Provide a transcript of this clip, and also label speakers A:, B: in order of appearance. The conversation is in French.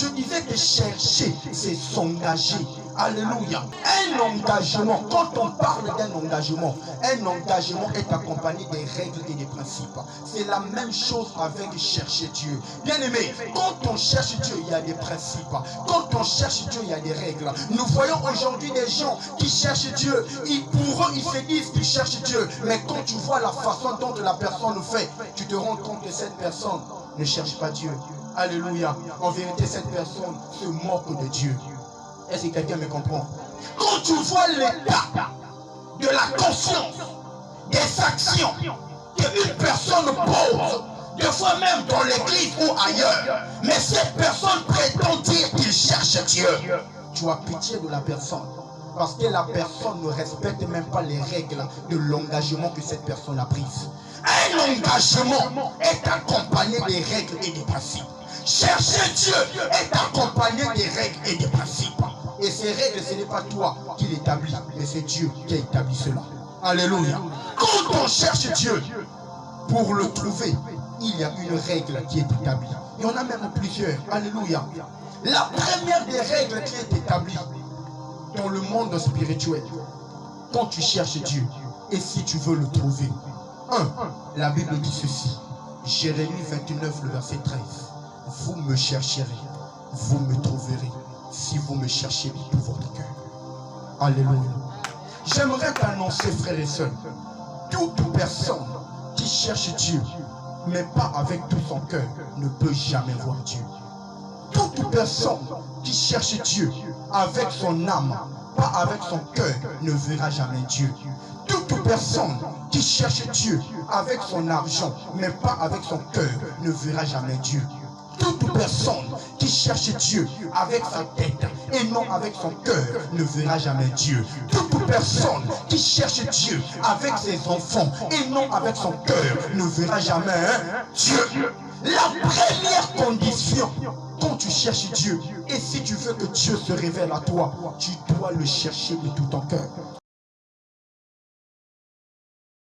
A: Je disais que chercher, c'est s'engager. Alléluia. Un engagement, quand on parle d'un engagement est accompagné des règles et des principes. C'est la même chose avec chercher Dieu. Bien aimé, quand on cherche Dieu, il y a des principes. Quand on cherche Dieu, il y a des règles. Nous voyons aujourd'hui des gens qui cherchent Dieu. Pour eux, ils se disent qu'ils cherchent Dieu. Mais quand tu vois la façon dont la personne le fait, tu te rends compte que cette personne ne cherche pas Dieu. Alléluia. En vérité, cette personne se moque de Dieu. Est-ce que quelqu'un me comprend? Quand tu vois l'état de la conscience, des actions qu'une personne pose, des fois même dans l'église ou ailleurs, mais cette personne prétend dire qu'il cherche Dieu, tu as pitié de la personne. Parce que la personne ne respecte même pas les règles de l'engagement que cette personne a prise. Un engagement est accompagné des règles et des principes. Chercher Dieu est accompagné des règles et des principes. Et ces règles, ce n'est pas toi qui l'établis, mais c'est Dieu qui a établi cela. Alléluia. Quand on cherche Dieu, pour le trouver, il y a une règle qui est établie. Il y en a même plusieurs. Alléluia. La première des règles qui est établie dans le monde spirituel, quand tu cherches Dieu, et si tu veux le trouver, la Bible dit ceci. Jérémie 29, le verset 13. Vous me chercherez, vous me trouverez, si vous me cherchez de tout votre cœur. Alléluia. J'aimerais t'annoncer, frères et sœurs, toute personne qui cherche Dieu, mais pas avec tout son cœur, ne peut jamais voir Dieu. Toute personne qui cherche Dieu avec son âme, pas avec son cœur, ne verra jamais Dieu. Toute personne qui cherche Dieu avec son argent, mais pas avec son cœur, ne verra jamais Dieu. Toute personne qui cherche Dieu avec sa tête et non avec son cœur ne verra jamais Dieu. Toute personne qui cherche Dieu avec ses enfants et non avec son cœur ne verra jamais Dieu. La première condition quand tu cherches Dieu, et si tu veux que Dieu se révèle à toi, tu dois le chercher de tout ton cœur.